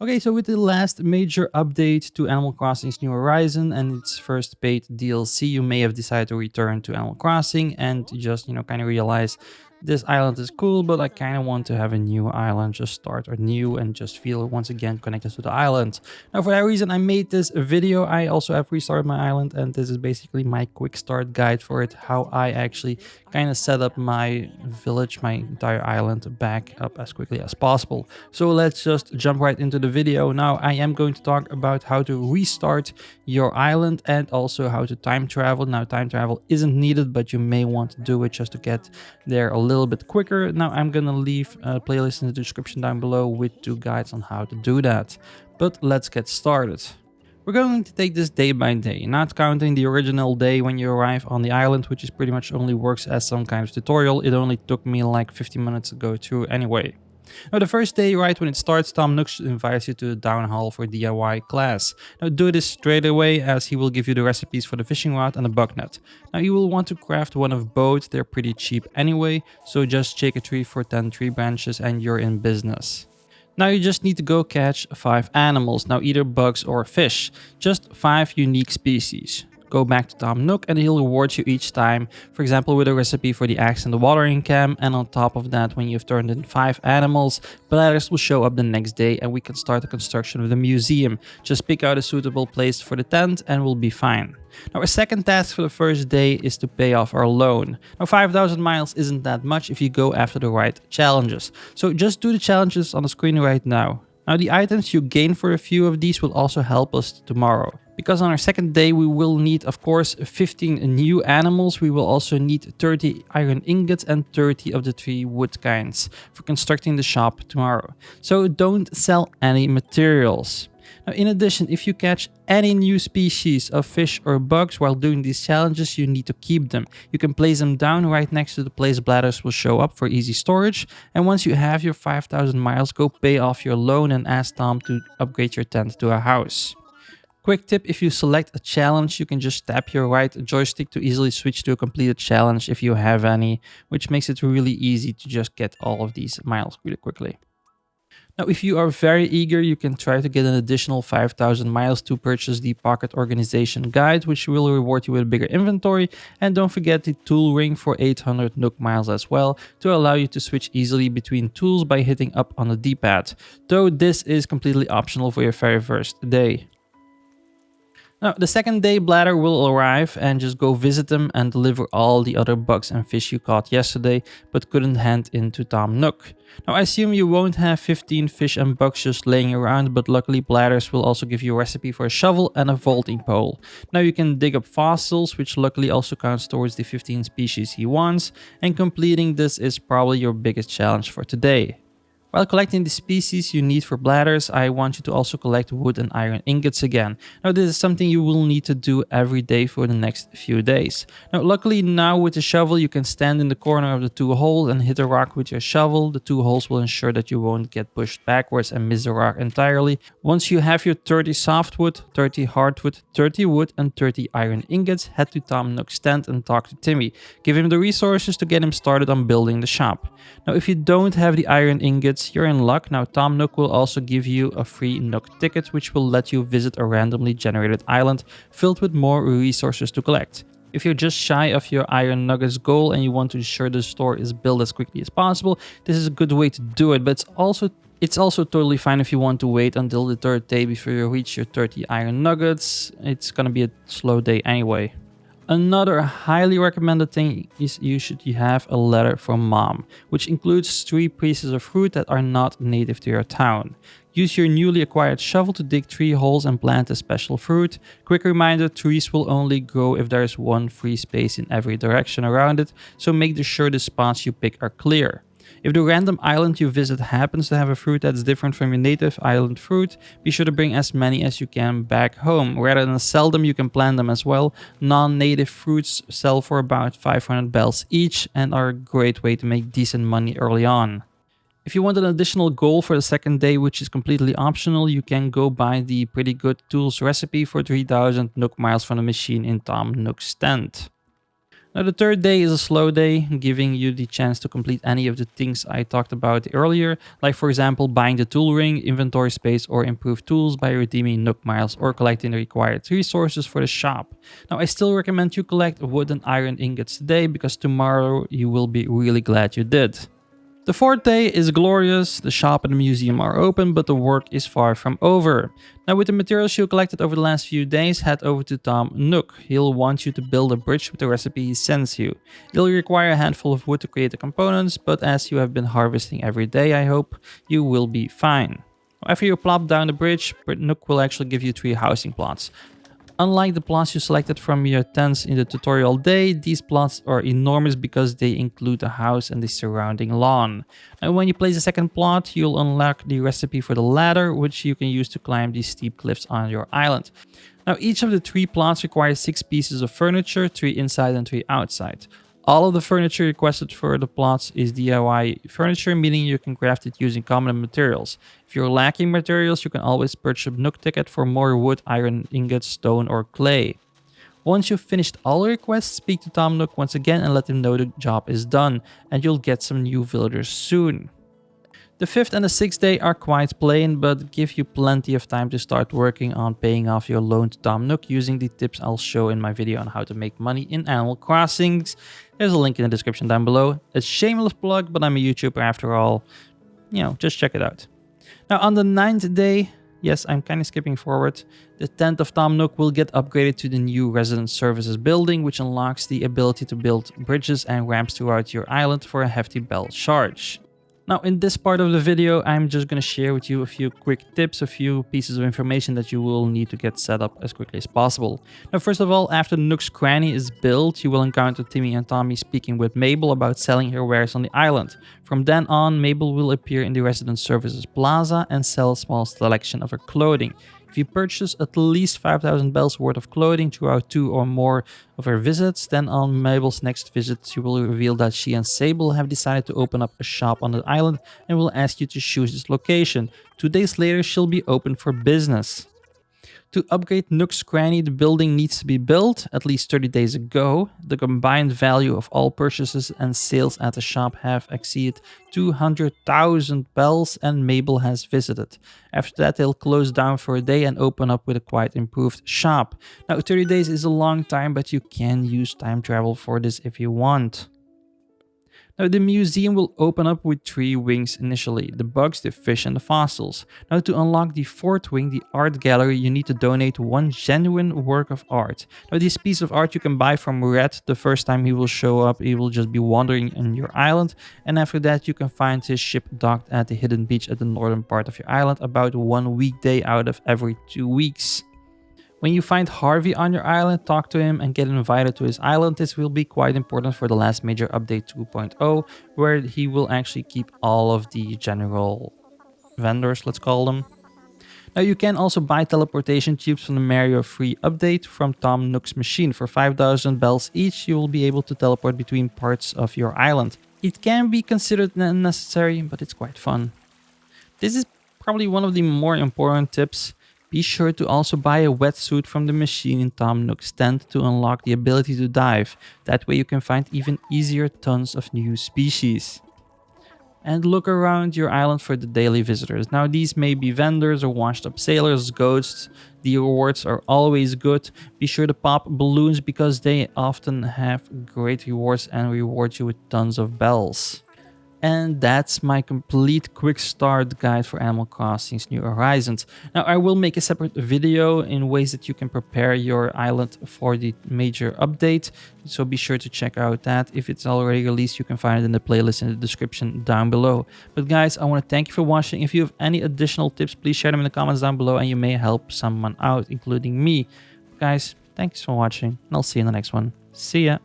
Okay, so with the last major update to Animal Crossing's New Horizon and its first paid DLC, you may have decided to return to Animal Crossing and to just, kind of realize this island is cool, but I kind of want to have a new island, just start anew and just feel once again connected to the island. Now, for that reason, I made this video. I also have restarted my island, and this is basically my quick start guide for it, how I actually kind of set up my village, my entire island back up as quickly as possible. So let's just jump right into the video. Now I am going to talk about how to restart your island and also how to time travel. Now time travel isn't needed, but you may want to do it just to get there a little bit quicker. Now I'm gonna leave a playlist in the description down below with 2 guides on how to do that. But let's get started. We're going to take this day by day, not counting the original day when you arrive on the island, which is pretty much only works as some kind of tutorial. It only took me like 15 minutes to go through anyway. Now the first day, right when it starts, Tom Nook invites you to the down hall for DIY class. Now do this straight away as he will give you the recipes for the fishing rod and the bug net. Now you will want to craft one of both, they're pretty cheap anyway, so just shake a tree for 10 tree branches and you're in business. Now you just need to go catch 5 animals, now either bugs or fish, just 5 unique species. Go back to Tom Nook and he'll reward you each time, for example with a recipe for the axe and the watering can, and on top of that, when you've turned in 5 animals, Blathers will show up the next day and we can start the construction of the museum. Just pick out a suitable place for the tent and we'll be fine. Now, our second task for the first day is to pay off our loan. Now, 5,000 miles isn't that much if you go after the right challenges. So just do the challenges on the screen right now. Now, the items you gain for a few of these will also help us tomorrow. Because on our second day, we will need, of course, 15 new animals. We will also need 30 iron ingots and 30 of the 3 wood kinds for constructing the shop tomorrow. So don't sell any materials. Now, in addition, if you catch any new species of fish or bugs while doing these challenges, you need to keep them. You can place them down right next to the place Blathers will show up for easy storage. And once you have your 5,000 miles, go pay off your loan and ask Tom to upgrade your tent to a house. Quick tip, if you select a challenge, you can just tap your right joystick to easily switch to a completed challenge if you have any, which makes it really easy to just get all of these miles really quickly. Now, if you are very eager, you can try to get an additional 5,000 miles to purchase the Pocket Organization Guide, which will reward you with a bigger inventory. And don't forget the tool ring for 800 Nook miles as well, to allow you to switch easily between tools by hitting up on the D-pad. Though this is completely optional for your very first day. Now, the second day, Bladder will arrive and just go visit them and deliver all the other bugs and fish you caught yesterday but couldn't hand in to Tom Nook. Now, I assume you won't have 15 fish and bugs just laying around, but luckily Blathers will also give you a recipe for a shovel and a vaulting pole. Now you can dig up fossils, which luckily also counts towards the 15 species he wants, and completing this is probably your biggest challenge for today. While collecting the species you need for Blathers, I want you to also collect wood and iron ingots again. Now this is something you will need to do every day for the next few days. Now luckily now with the shovel you can stand in the corner of the 2 holes and hit a rock with your shovel. The 2 holes will ensure that you won't get pushed backwards and miss the rock entirely. Once you have your 30 softwood, 30 hardwood, 30 wood and 30 iron ingots, head to Tom Nook's tent and talk to Timmy. Give him the resources to get him started on building the shop. Now if you don't have the iron ingots, you're in luck. Now Tom Nook will also give you a free Nook ticket, which will let you visit a randomly generated island filled with more resources to collect. If you're just shy of your iron nuggets goal and you want to ensure the store is built as quickly as possible, this is a good way to do it, but it's also totally fine if you want to wait until the 3rd day before you reach your 30 iron nuggets. It's gonna be a slow day anyway. Another highly recommended thing is you have a letter from Mom, which includes 3 pieces of fruit that are not native to your town. Use your newly acquired shovel to dig 3 holes and plant a special fruit. Quick reminder, trees will only grow if there is 1 free space in every direction around it, so make sure the spots you pick are clear. If the random island you visit happens to have a fruit that's different from your native island fruit, be sure to bring as many as you can back home. Rather than sell them, you can plant them as well. Non-native fruits sell for about 500 bells each and are a great way to make decent money early on. If you want an additional goal for the second day, which is completely optional, you can go buy the Pretty Good Tools recipe for 3000 Nook miles from the machine in Tom Nook's tent. Now, the third day is a slow day, giving you the chance to complete any of the things I talked about earlier, like for example, buying the tool ring, inventory space, or improved tools by redeeming Nook miles or collecting the required resources for the shop. Now, I still recommend you collect wood and iron ingots today because tomorrow you will be really glad you did. The fourth day is glorious, the shop and the museum are open, but the work is far from over. Now with the materials you collected over the last few days, head over to Tom Nook. He'll want you to build a bridge with the recipe he sends you. It'll require a handful of wood to create the components, but as you have been harvesting every day, I hope, you will be fine. After you plop down the bridge, Nook will actually give you 3 housing plots. Unlike the plots you selected from your tents in the tutorial day, these plots are enormous because they include a house and the surrounding lawn. And when you place a second plot, you'll unlock the recipe for the ladder, which you can use to climb these steep cliffs on your island. Now each of the 3 plots requires 6 pieces of furniture, 3 inside and 3 outside. All of the furniture requested for the plots is DIY furniture, meaning you can craft it using common materials. If you're lacking materials, you can always purchase a Nook ticket for more wood, iron ingots, stone, or clay. Once you've finished all requests, speak to Tom Nook once again and let him know the job is done, and you'll get some new villagers soon. The 5th and the 6th day are quite plain, but give you plenty of time to start working on paying off your loan to Tom Nook using the tips I'll show in my video on how to make money in Animal Crossing. There's a link in the description down below. It's a shameless plug, but I'm a YouTuber after all. You know, just check it out. Now on the 9th day, yes, I'm kind of skipping forward, the tent of Tom Nook will get upgraded to the new resident services building, which unlocks the ability to build bridges and ramps throughout your island for a hefty bell charge. Now in this part of the video, I'm just going to share with you a few quick tips, a few pieces of information that you will need to get set up as quickly as possible. Now first of all, after Nook's Cranny is built, you will encounter Timmy and Tommy speaking with Mabel about selling her wares on the island. From then on, Mabel will appear in the Resident Services Plaza and sell a small selection of her clothing. If you purchase at least 5,000 bells worth of clothing throughout 2 or more of her visits, then on Mabel's next visit she will reveal that she and Sable have decided to open up a shop on the island and will ask you to choose this location. 2 days later she'll be open for business. To upgrade Nook's Cranny, the building needs to be built at least 30 days ago. The combined value of all purchases and sales at the shop have exceeded 200,000 bells and Mabel has visited. After that, they'll close down for a day and open up with a quite improved shop. Now, 30 days is a long time, but you can use time travel for this if you want. Now the museum will open up with 3 wings initially, the bugs, the fish and the fossils. Now to unlock the 4th wing, the art gallery, you need to donate 1 genuine work of art. Now this piece of art you can buy from Red. The first time he will show up, he will just be wandering on your island, and after that you can find his ship docked at the hidden beach at the northern part of your island about 1 weekday out of every 2 weeks. When you find Harvey on your island, talk to him and get invited to his island. This will be quite important for the last major update 2.0, where he will actually keep all of the general vendors, let's call them. Now you can also buy teleportation tubes from the Mario free update from Tom Nook's machine. For 5,000 bells each, you will be able to teleport between parts of your island. It can be considered unnecessary, but it's quite fun. This is probably one of the more important tips. Be sure to also buy a wetsuit from the machine in Tom Nook's tent to unlock the ability to dive. That way you can find even easier tons of new species. And look around your island for the daily visitors. Now these may be vendors or washed up sailors, ghosts. The rewards are always good. Be sure to pop balloons because they often have great rewards and reward you with tons of bells. And that's my complete quick start guide for Animal Crossing's New Horizons. Now I will make a separate video in ways that you can prepare your island for the major update. So be sure to check out that. If it's already released, you can find it in the playlist in the description down below. But guys, I want to thank you for watching. If you have any additional tips, please share them in the comments down below and you may help someone out, including me. Guys, thanks for watching and I'll see you in the next one. See ya.